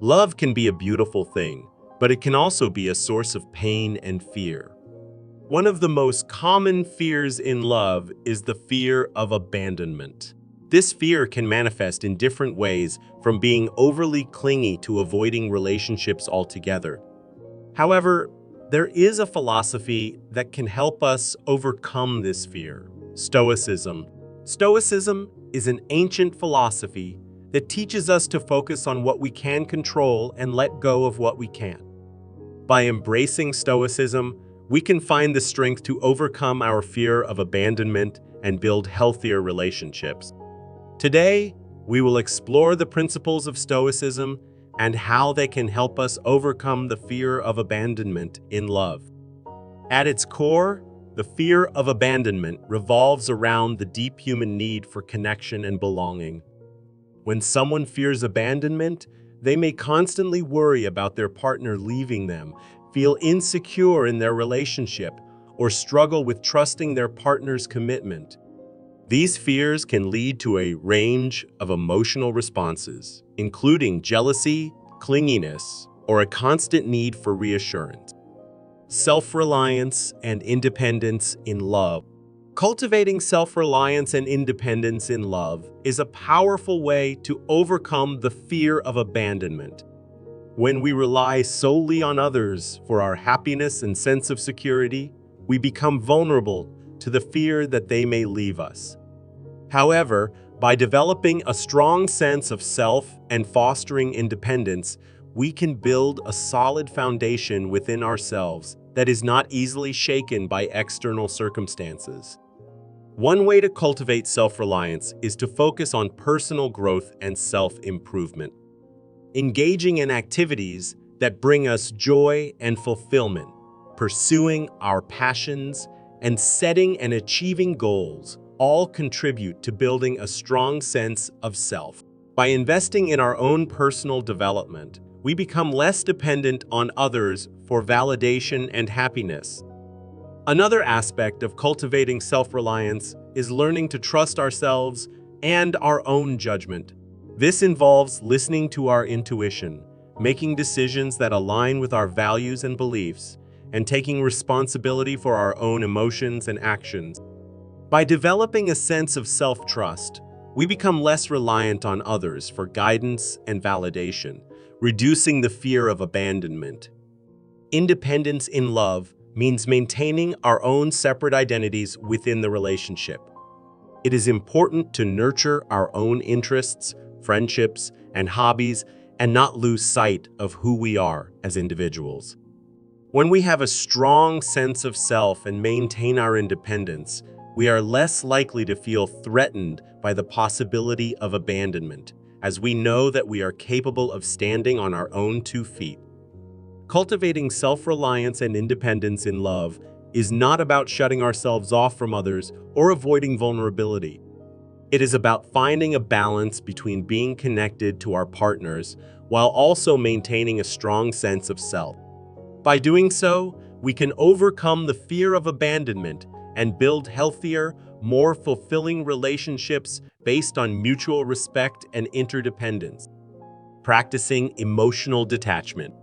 Love can be a beautiful thing, but it can also be a source of pain and fear. One of the most common fears in love is the fear of abandonment. This fear can manifest in different ways, from being overly clingy to avoiding relationships altogether. However, there is a philosophy that can help us overcome this fear: Stoicism. Stoicism is an ancient philosophy that teaches us to focus on what we can control and let go of what we can't. By embracing Stoicism, we can find the strength to overcome our fear of abandonment and build healthier relationships. Today, we will explore the principles of Stoicism and how they can help us overcome the fear of abandonment in love. At its core, the fear of abandonment revolves around the deep human need for connection and belonging. When someone fears abandonment, they may constantly worry about their partner leaving them, feel insecure in their relationship, or struggle with trusting their partner's commitment. These fears can lead to a range of emotional responses, including jealousy, clinginess, or a constant need for reassurance. Self-reliance and independence in love. Cultivating self-reliance and independence in love is a powerful way to overcome the fear of abandonment. When we rely solely on others for our happiness and sense of security, we become vulnerable to the fear that they may leave us. However, by developing a strong sense of self and fostering independence, we can build a solid foundation within ourselves that is not easily shaken by external circumstances. One way to cultivate self-reliance is to focus on personal growth and self-improvement. Engaging in activities that bring us joy and fulfillment, pursuing our passions, and setting and achieving goals all contribute to building a strong sense of self. By investing in our own personal development, we become less dependent on others for validation and happiness. Another aspect of cultivating self-reliance is learning to trust ourselves and our own judgment. This involves listening to our intuition, making decisions that align with our values and beliefs, and taking responsibility for our own emotions and actions. By developing a sense of self-trust, we become less reliant on others for guidance and validation, reducing the fear of abandonment. Independence in love means maintaining our own separate identities within the relationship. It is important to nurture our own interests, friendships, and hobbies, and not lose sight of who we are as individuals. When we have a strong sense of self and maintain our independence, we are less likely to feel threatened by the possibility of abandonment, as we know that we are capable of standing on our own 2 feet. Cultivating self-reliance and independence in love is not about shutting ourselves off from others or avoiding vulnerability. It is about finding a balance between being connected to our partners while also maintaining a strong sense of self. By doing so, we can overcome the fear of abandonment and build healthier, more fulfilling relationships based on mutual respect and interdependence. Practicing emotional detachment.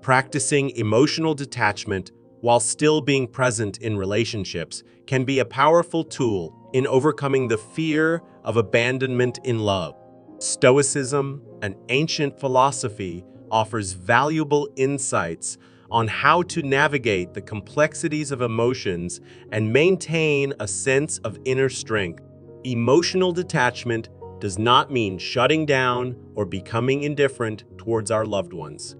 Practicing emotional detachment while still being present in relationships can be a powerful tool in overcoming the fear of abandonment in love. Stoicism, an ancient philosophy, offers valuable insights on how to navigate the complexities of emotions and maintain a sense of inner strength. Emotional detachment does not mean shutting down or becoming indifferent towards our loved ones.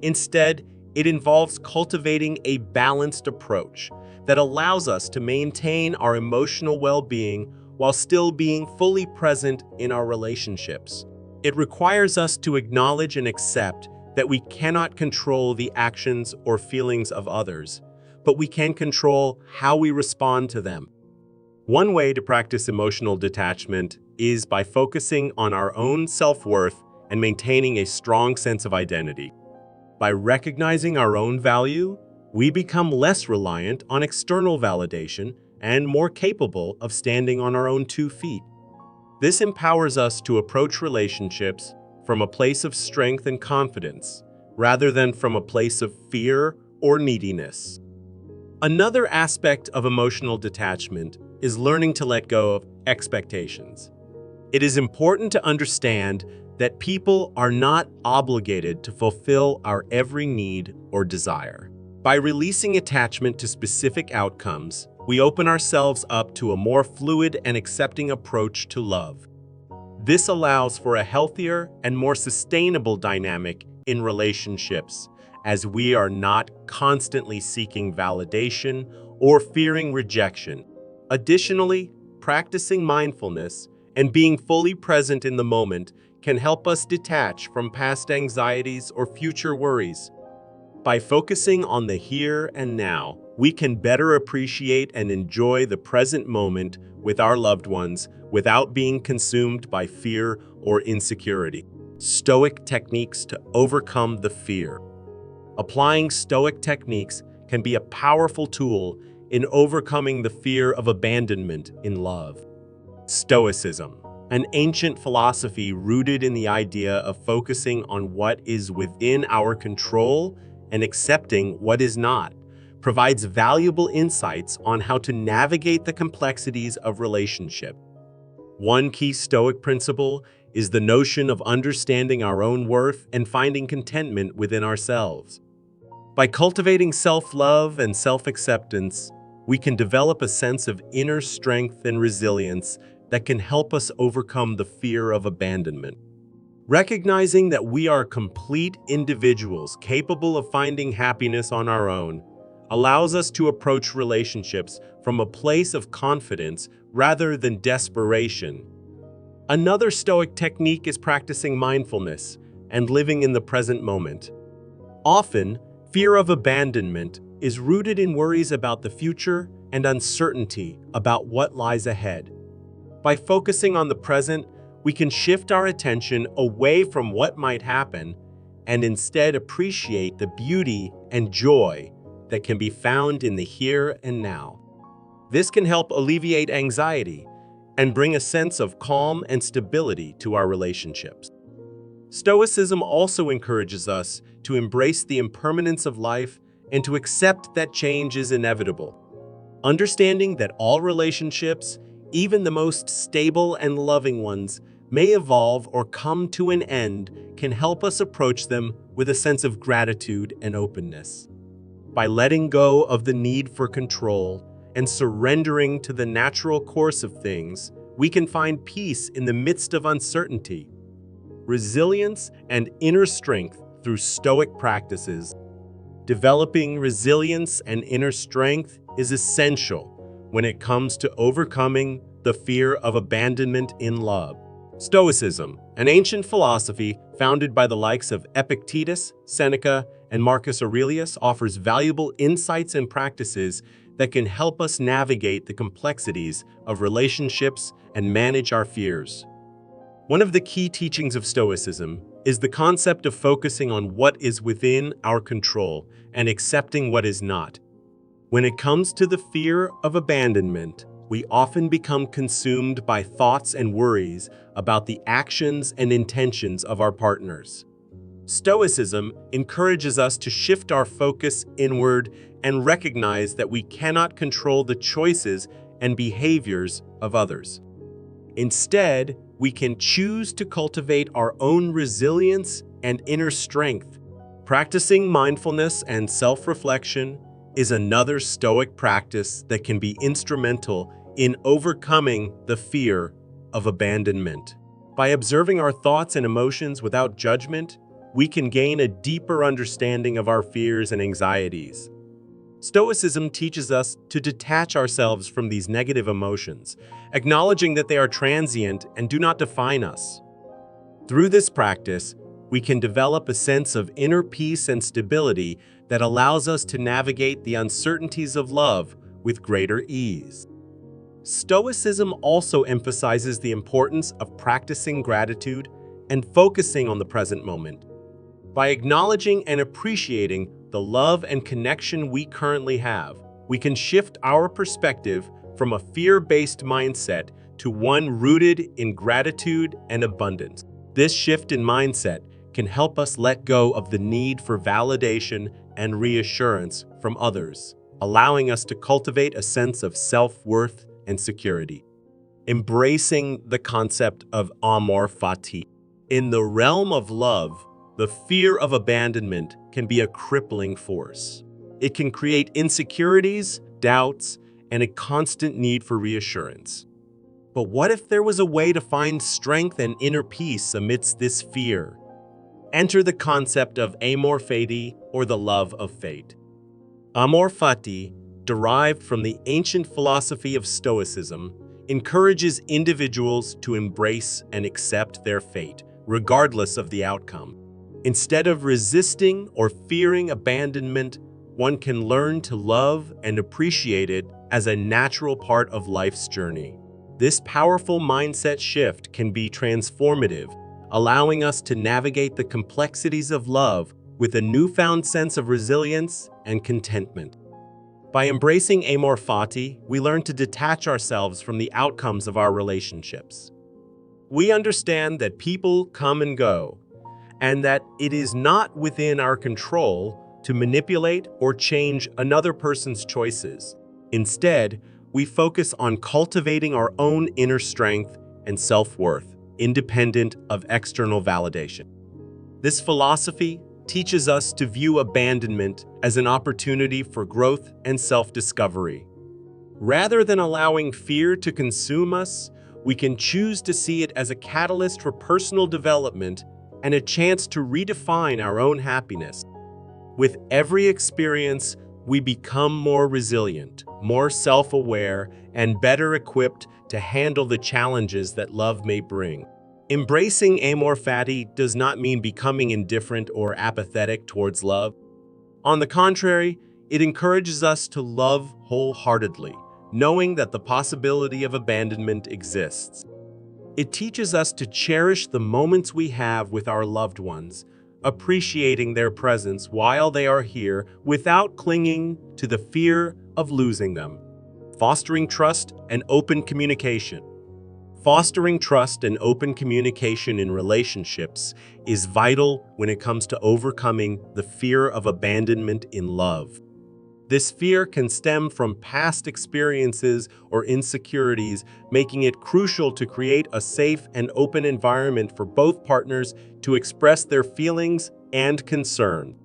Instead, it involves cultivating a balanced approach that allows us to maintain our emotional well-being while still being fully present in our relationships. It requires us to acknowledge and accept that we cannot control the actions or feelings of others, but we can control how we respond to them. One way to practice emotional detachment is by focusing on our own self-worth and maintaining a strong sense of identity. By recognizing our own value, we become less reliant on external validation and more capable of standing on our own 2 feet. This empowers us to approach relationships from a place of strength and confidence, rather than from a place of fear or neediness. Another aspect of emotional detachment is learning to let go of expectations. It is important to understand that people are not obligated to fulfill our every need or desire. By releasing attachment to specific outcomes, we open ourselves up to a more fluid and accepting approach to love. This allows for a healthier and more sustainable dynamic in relationships, as we are not constantly seeking validation or fearing rejection. Additionally, practicing mindfulness and being fully present in the moment can help us detach from past anxieties or future worries. By focusing on the here and now, we can better appreciate and enjoy the present moment with our loved ones without being consumed by fear or insecurity. Stoic techniques to overcome the fear. Applying Stoic techniques can be a powerful tool in overcoming the fear of abandonment in love. Stoicism, an ancient philosophy rooted in the idea of focusing on what is within our control and accepting what is not, provides valuable insights on how to navigate the complexities of relationship. One key Stoic principle is the notion of understanding our own worth and finding contentment within ourselves. By cultivating self-love and self-acceptance, we can develop a sense of inner strength and resilience that can help us overcome the fear of abandonment. Recognizing that we are complete individuals capable of finding happiness on our own allows us to approach relationships from a place of confidence rather than desperation. Another Stoic technique is practicing mindfulness and living in the present moment. Often, fear of abandonment is rooted in worries about the future and uncertainty about what lies ahead. By focusing on the present, we can shift our attention away from what might happen and instead appreciate the beauty and joy that can be found in the here and now. This can help alleviate anxiety and bring a sense of calm and stability to our relationships. Stoicism also encourages us to embrace the impermanence of life and to accept that change is inevitable. Understanding that all relationships, even the most stable and loving ones, may evolve or come to an end can help us approach them with a sense of gratitude and openness. By letting go of the need for control and surrendering to the natural course of things, we can find peace in the midst of uncertainty, resilience, and inner strength through Stoic practices. Developing resilience and inner strength is essential when it comes to overcoming the fear of abandonment in love. Stoicism, an ancient philosophy founded by the likes of Epictetus, Seneca, and Marcus Aurelius, offers valuable insights and practices that can help us navigate the complexities of relationships and manage our fears. One of the key teachings of Stoicism is the concept of focusing on what is within our control and accepting what is not. When it comes to the fear of abandonment, we often become consumed by thoughts and worries about the actions and intentions of our partners. Stoicism encourages us to shift our focus inward and recognize that we cannot control the choices and behaviors of others. Instead, we can choose to cultivate our own resilience and inner strength. Practicing mindfulness and self-reflection is another Stoic practice that can be instrumental in overcoming the fear of abandonment. By observing our thoughts and emotions without judgment, we can gain a deeper understanding of our fears and anxieties. Stoicism teaches us to detach ourselves from these negative emotions, acknowledging that they are transient and do not define us. Through this practice, we can develop a sense of inner peace and stability that allows us to navigate the uncertainties of love with greater ease. Stoicism also emphasizes the importance of practicing gratitude and focusing on the present moment. By acknowledging and appreciating the love and connection we currently have, we can shift our perspective from a fear-based mindset to one rooted in gratitude and abundance. This shift in mindset can help us let go of the need for validation and reassurance from others, allowing us to cultivate a sense of self-worth and security. Embracing the concept of amor fati. In the realm of love, the fear of abandonment can be a crippling force. It can create insecurities, doubts, and a constant need for reassurance. But what if there was a way to find strength and inner peace amidst this fear? Enter the concept of amor fati, or the love of fate. Amor fati, derived from the ancient philosophy of Stoicism, encourages individuals to embrace and accept their fate, regardless of the outcome. Instead of resisting or fearing abandonment, one can learn to love and appreciate it as a natural part of life's journey. This powerful mindset shift can be transformative, allowing us to navigate the complexities of love with a newfound sense of resilience and contentment. By embracing amor fati, we learn to detach ourselves from the outcomes of our relationships. We understand that people come and go, and that it is not within our control to manipulate or change another person's choices. Instead, we focus on cultivating our own inner strength and self-worth, independent of external validation. This philosophy teaches us to view abandonment as an opportunity for growth and self-discovery. Rather than allowing fear to consume us, we can choose to see it as a catalyst for personal development and a chance to redefine our own happiness. With every experience, we become more resilient, more self-aware, and better equipped to handle the challenges that love may bring. Embracing amor fati does not mean becoming indifferent or apathetic towards love. On the contrary, it encourages us to love wholeheartedly, knowing that the possibility of abandonment exists. It teaches us to cherish the moments we have with our loved ones, appreciating their presence while they are here without clinging to the fear of losing them. Fostering trust and open communication. Fostering trust and open communication in relationships is vital when it comes to overcoming the fear of abandonment in love. This fear can stem from past experiences or insecurities, making it crucial to create a safe and open environment for both partners to express their feelings and concern.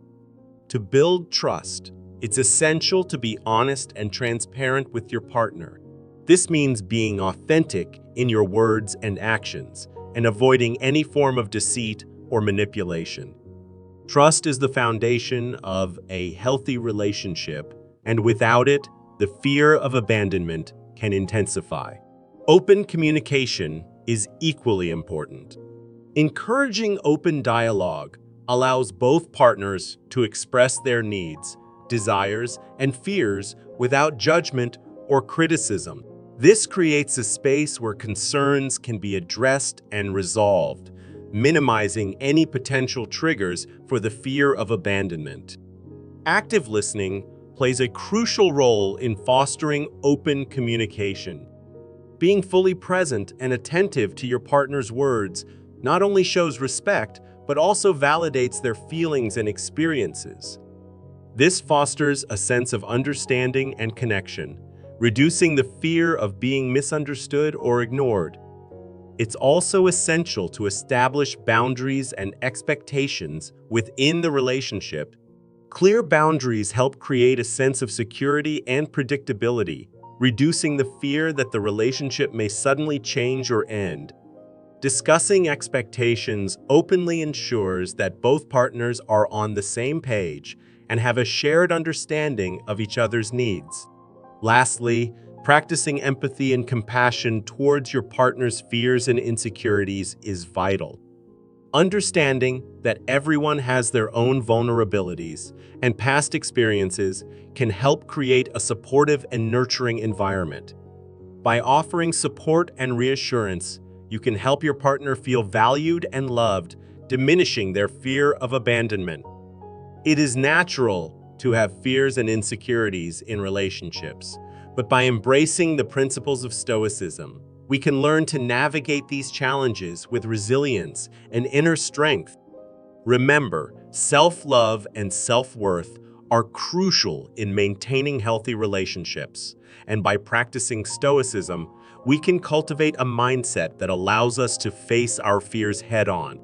To build trust, it's essential to be honest and transparent with your partner. This means being authentic in your words and actions, and avoiding any form of deceit or manipulation. Trust is the foundation of a healthy relationship, and without it, the fear of abandonment can intensify. Open communication is equally important. Encouraging open dialogue allows both partners to express their needs, desires, and fears without judgment or criticism. This creates a space where concerns can be addressed and resolved, minimizing any potential triggers for the fear of abandonment. Active listening plays a crucial role in fostering open communication. Being fully present and attentive to your partner's words not only shows respect, but also validates their feelings and experiences. This fosters a sense of understanding and connection, reducing the fear of being misunderstood or ignored. It's also essential to establish boundaries and expectations within the relationship. Clear boundaries help create a sense of security and predictability, reducing the fear that the relationship may suddenly change or end. Discussing expectations openly ensures that both partners are on the same page and have a shared understanding of each other's needs. Lastly, practicing empathy and compassion towards your partner's fears and insecurities is vital. Understanding that everyone has their own vulnerabilities and past experiences can help create a supportive and nurturing environment. By offering support and reassurance, you can help your partner feel valued and loved, diminishing their fear of abandonment. It is natural to have fears and insecurities in relationships, but by embracing the principles of Stoicism, We can learn to navigate these challenges with resilience and inner strength. Remember, self-love and self-worth are crucial in maintaining healthy relationships, and by practicing Stoicism, we can cultivate a mindset that allows us to face our fears head-on.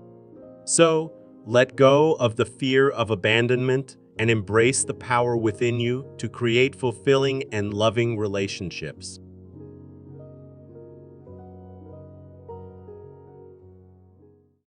So, let go of the fear of abandonment and embrace the power within you to create fulfilling and loving relationships.